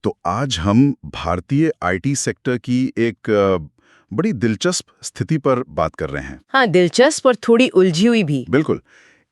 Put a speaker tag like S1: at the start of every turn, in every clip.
S1: तो आज हम भारतीय आईटी सेक्टर की एक बड़ी दिलचस्प स्थिति पर बात कर रहे हैं।
S2: हाँ, दिलचस्प और थोड़ी उलझी हुई भी।
S1: बिल्कुल।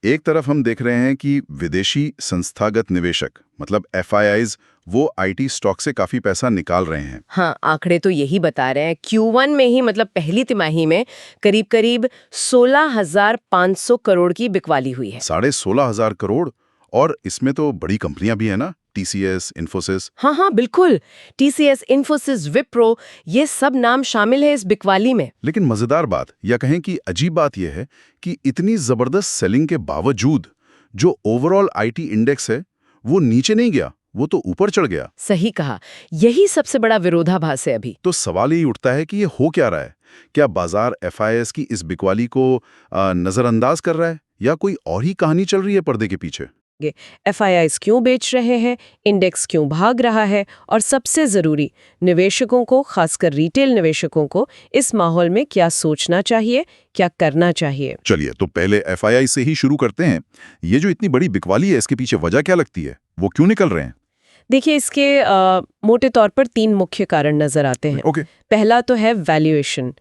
S1: एक तरफ हम देख रहे हैं कि विदेशी संस्थागत निवेशक मतलब एफआईआईज वो आईटी स्टॉक से काफी पैसा निकाल रहे हैं।
S2: हाँ, आंकड़े तो यही बता रहे हैं। Q1 में ही मतलब पहली तिमाही में करीब करीब 16,500 करोड़ की बिकवाली हुई है।
S1: 16,500 करोड़। और इसमें तो बड़ी कंपनियां भी है ना, टीसीएस, इन्फोसिस।
S2: हाँ हाँ, बिल्कुल। TCS, इन्फोसिस, विप्रो, ये सब नाम शामिल है इस बिकवाली में।
S1: लेकिन मजेदार बात या कहें कि अजीब बात यह है कि इतनी जबरदस्त सेलिंग के बावजूद जो ओवरऑल आईटी इंडेक्स है वो नीचे नहीं गया, वो तो ऊपर चढ़ गया।
S2: सही कहा, यही सबसे बड़ा विरोधाभास है अभी।
S1: तो सवाल यही उठता है कि ये हो क्या रहा है। क्या बाजार एफआईएस की इस बिकवाली को नजरअंदाज कर रहा है या कोई और ही कहानी चल रही है पर्दे के पीछे?
S2: FIIs क्यों बेच रहे हैं, इंडेक्स क्यों भाग रहा है, और सबसे जरूरी, निवेशकों को, खासकर रिटेल निवेशकों को इस माहौल में क्या सोचना चाहिए, क्या करना चाहिए।
S1: चलिए तो पहले एफआईआई से ही शुरू करते हैं। ये जो इतनी बड़ी बिकवाली है इसके पीछे वजह क्या लगती है, वो क्यों निकल रहे हैं?
S2: देखिए, इसके मोटे तौर पर 3 मुख्य कारण नजर आते हैं।
S1: ओके।
S2: पहला तो है वैल्यूएशन।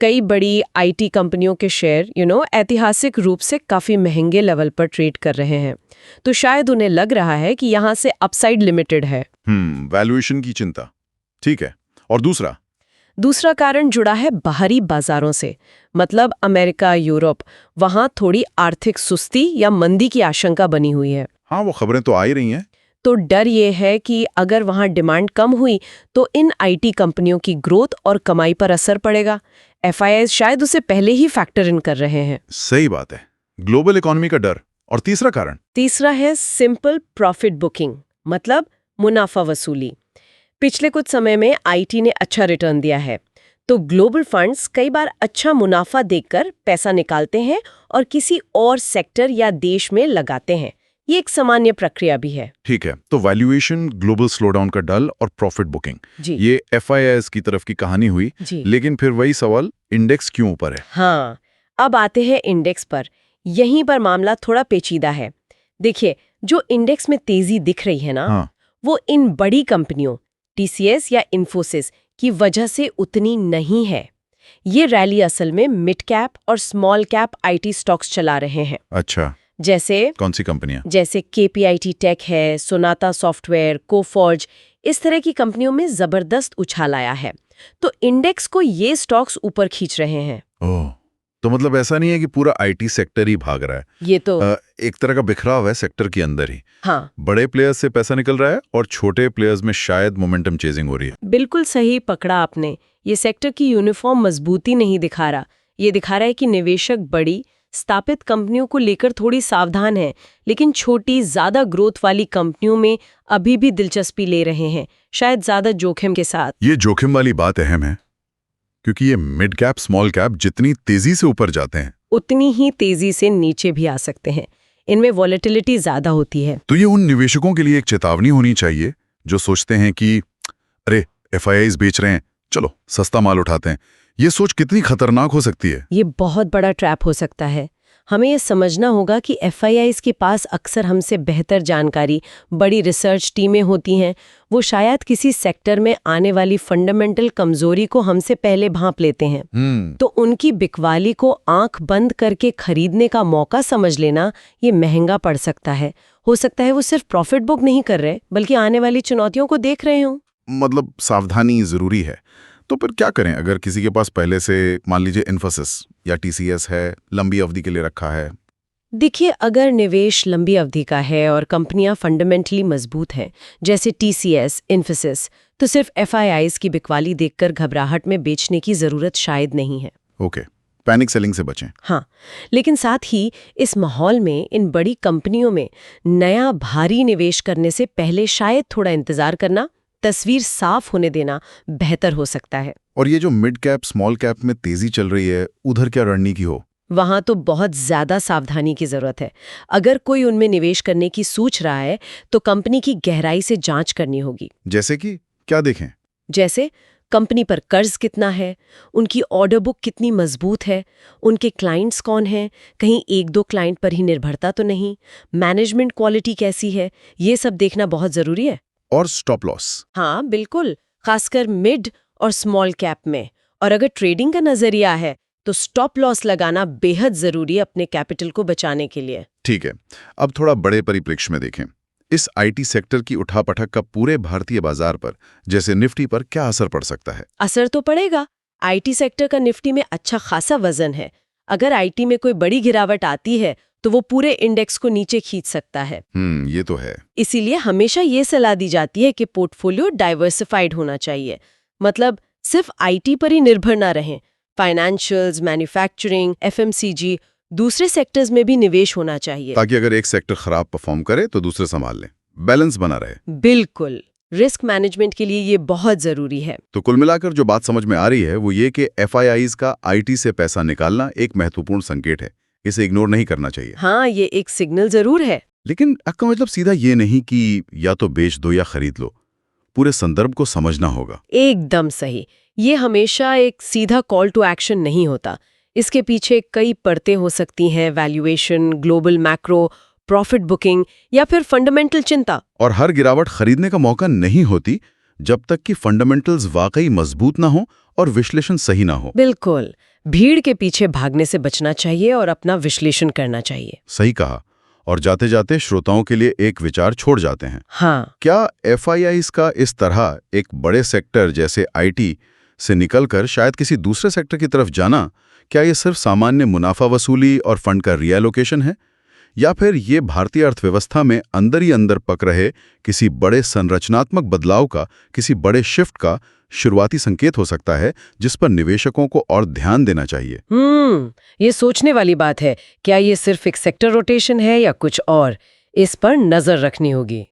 S2: कई बड़ी आईटी कंपनियों के शेयर ऐतिहासिक रूप से काफी महंगे लेवल पर ट्रेड कर रहे हैं, तो शायद उन्हें लग रहा है कि यहाँ से अपसाइड लिमिटेड है।
S1: वैल्यूएशन की चिंता, ठीक है। और दूसरा
S2: कारण जुड़ा है बाहरी बाजारों से, मतलब अमेरिका, यूरोप। वहाँ थोड़ी आर्थिक सुस्ती या मंदी की आशंका बनी हुई है।
S1: हाँ, वो खबरें तो आ ही रही हैं।
S2: तो डर ये है कि अगर वहाँ डिमांड कम हुई तो इन आईटी कंपनियों की ग्रोथ और कमाई पर असर पड़ेगा। एफआईआई शायद उसे पहले ही फैक्टर इन कर रहे हैं।
S1: सही बात है, ग्लोबल इकोनॉमी का डर। और
S2: तीसरा है सिंपल प्रॉफिट बुकिंग, मतलब मुनाफा वसूली। पिछले कुछ समय में आईटी ने अच्छा रिटर्न दिया है, तो ग्लोबल फंड्स कई बार अच्छा मुनाफा देखकर पैसा निकालते हैं और किसी और सेक्टर या देश में लगाते हैं। ये एक सामान्य प्रक्रिया भी है।
S1: ठीक है, तो वैल्यूएशन, ग्लोबल स्लोडाउन का डर और प्रॉफिट बुकिंग, ये एफआईआईस की तरफ की कहानी हुई। लेकिन फिर वही सवाल, इंडेक्स क्यों ऊपर है?
S2: हाँ, अब आते हैं इंडेक्स पर। यहीं पर मामला थोड़ा पेचीदा है। देखिए, जो इंडेक्स में तेजी दिख रही है ना, वो इन बड़ी कंपनियों टीसीएस या इन्फोसिस की वजह से उतनी नहीं है। ये रैली असल में मिड कैप और स्मॉल कैप आईटी स्टॉक्स चला रहे हैं।
S1: अच्छा,
S2: जैसे
S1: कौन सी कंपनियां?
S2: जैसे केपीआईटी टेक है, सोनाटा सॉफ्टवेयर, कोफॉर्ज, इस तरह की कंपनियों में जबरदस्त उछाल आया है। तो इंडेक्स को ये स्टॉक्स ऊपर खींच रहे हैं।
S1: ओह, तो मतलब ऐसा नहीं है कि पूरा आईटी सेक्टर ही भाग रहा है।
S2: ये तो
S1: एक तरह का बिखराव है सेक्टर के अंदर ही।
S2: हाँ,
S1: बड़े प्लेयर्स से पैसा निकल रहा है और छोटे प्लेयर्स में शायद मोमेंटम चेजिंग हो रही है।
S2: बिल्कुल सही पकड़ा आपने। ये सेक्टर की यूनिफॉर्म मजबूती नहीं दिखा रहा। ये दिखा रहा है कि निवेशक बड़ी स्थापित कंपनियों को लेकर थोड़ी सावधान है, लेकिन छोटी ज्यादा ग्रोथ वाली कंपनियों में अभी भी दिलचस्पी ले रहे हैं, शायद ज्यादा जोखिम के साथ।
S1: ये जोखिम वाली बात अहम है, क्योंकि ये मिड कैप, स्मॉल कैप जितनी तेजी से ऊपर जाते हैं
S2: उतनी ही तेजी से नीचे भी आ सकते हैं। इनमें वॉलेटिलिटी ज्यादा होती है।
S1: तो ये उन निवेशकों के लिए एक चेतावनी होनी चाहिए जो सोचते हैं कि अरे एफआईआईस बेच रहे हैं, चलो सस्ता माल उठाते हैं। ये सोच कितनी खतरनाक हो सकती है।
S2: ये बहुत बड़ा ट्रैप हो सकता है। हमें ये समझना होगा कि एफआईआईस के पास अक्सर हमसे बेहतर जानकारी, बड़ी रिसर्च टीमें होती हैं। वो शायद किसी सेक्टर में आने वाली फंडामेंटल कमजोरी को हमसे पहले भांप लेते हैं। तो उनकी बिकवाली को आंख बंद करके खरीदने का मौका समझ लेना ये महंगा पड़ सकता है। हो सकता है वो सिर्फ प्रॉफिट बुक नहीं कर रहे, बल्कि आने वाली चुनौतियों को देख रहे हों।
S1: मतलब सावधानी जरूरी है। तो फिर क्या करें अगर किसी के पास पहले से मान लीजिए इन्फोसिस या टीसीएस है, लंबी अवधि के लिए रखा है?
S2: देखिए, अगर निवेश लंबी अवधि का है और कंपनियां फंडामेंटली मजबूत हैं, जैसे टीसीएस, इन्फोसिस, तो सिर्फ एफआईआईस की बिकवाली देखकर घबराहट में बेचने की जरूरत शायद नहीं है।
S1: ओके, पैनिक सेलिंग से बचें।
S2: हाँ, लेकिन साथ ही इस माहौल में इन बड़ी कंपनियों में नया भारी निवेश करने से पहले शायद थोड़ा इंतजार करना, तस्वीर साफ होने देना बेहतर हो सकता है।
S1: और ये जो मिड कैप, स्मॉल कैप में तेजी चल रही है, उधर क्या रणनीति हो?
S2: वहां तो बहुत ज्यादा सावधानी की जरूरत है। अगर कोई उनमें निवेश करने की सोच रहा है तो कंपनी की गहराई से जांच करनी होगी।
S1: जैसे कि क्या देखें?
S2: जैसे कंपनी पर कर्ज कितना है, उनकी ऑर्डर बुक कितनी मजबूत है, उनके क्लाइंट्स कौन हैं, कहीं एक दो क्लाइंट पर ही निर्भरता तो नहीं, मैनेजमेंट क्वालिटी कैसी है, ये सब देखना बहुत जरूरी है।
S1: और स्टॉप लॉस।
S2: हाँ बिल्कुल, खासकर मिड और स्मॉल कैप में। और अगर ट्रेडिंग का नजरिया है तो स्टॉप लॉस लगाना बेहद जरूरी है अपने कैपिटल को बचाने के लिए।
S1: ठीक है, अब थोड़ा बड़े परिप्रेक्ष्य में देखें। इस आईटी सेक्टर की उठापटक का पूरे भारतीय बाजार पर, जैसे निफ्टी पर क्या असर पड़ सकता है?
S2: असर तो पड़ेगा। आईटी सेक्टर का निफ्टी में अच्छा खासा वजन है। अगर आईटी में कोई बड़ी गिरावट आती है तो वो पूरे इंडेक्स को नीचे खींच सकता है।
S1: ये तो है।
S2: इसीलिए हमेशा ये सलाह दी जाती है कि पोर्टफोलियो डाइवर्सिफाइड होना चाहिए। मतलब सिर्फ आईटी पर ही निर्भर ना रहें। फाइनेंशियल्स, मैन्युफैक्चरिंग, एफएमसीजी, दूसरे सेक्टर्स में भी निवेश होना चाहिए।
S1: ताकि अगर एक सेक्टर खराब परफॉर्म करे तो दूसरे संभाल लें, बैलेंस बना रहे।
S2: बिल्कुल, रिस्क मैनेजमेंट के लिए ये बहुत जरूरी है।
S1: तो कुल मिलाकर जो बात समझ में आ रही है वो ये कि एफआईआईज का आईटी से पैसा निकालना एक महत्वपूर्ण संकेत है। इसे इग्नोर नहीं करना चाहिए।
S2: हाँ, ये एक सिग्नल जरूर है।
S1: लेकिन इसका मतलब सीधा ये नहीं कि या तो बेच दो या खरीद लो। पूरे संदर्भ को समझना होगा।
S2: एकदम सही। ये हमेशा एक सीधा कॉल टू एक्शन नहीं होता। इसके पीछे कई परतें हो सकती हैं, valuation, global macro, profit booking या फिर फंडामेंटल चिंता।
S1: और हर गिरावट खरीदने का मौका नहीं होती जब तक कि फंडामेंटल्स वाकई मजबूत ना हो और विश्लेषण सही ना हो।
S2: बिल्कुल, भीड़ के पीछे भागने से बचना चाहिए और अपना विश्लेषण करना चाहिए।
S1: सही कहा। और जाते जाते श्रोताओं के लिए एक विचार छोड़ जाते हैं।
S2: हाँ,
S1: क्या एफआईआईज का इस तरह एक बड़े सेक्टर जैसे आईटी से निकलकर शायद किसी दूसरे सेक्टर की तरफ जाना, क्या ये सिर्फ सामान्य मुनाफा वसूली और फंड का रीएलोकेशन है, या फिर ये भारतीय अर्थव्यवस्था में अंदर ही अंदर पक रहे किसी बड़े संरचनात्मक बदलाव का, किसी बड़े शिफ्ट का शुरुआती संकेत हो सकता है जिस पर निवेशकों को और ध्यान देना चाहिए?
S2: ये सोचने वाली बात है। क्या ये सिर्फ एक सेक्टर रोटेशन है या कुछ और? इस पर नजर रखनी होगी।